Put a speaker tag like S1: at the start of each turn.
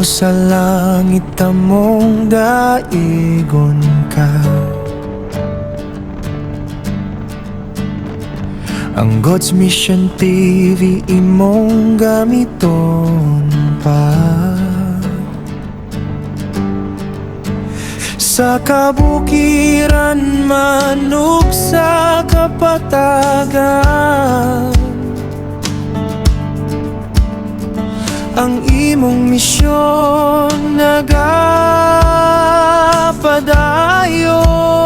S1: sa langit among daigon ka. Ang God's Mission TV imong gamiton pa. Sa kabukiran manug sa kapatagan, ang imong misyon nagapadayon.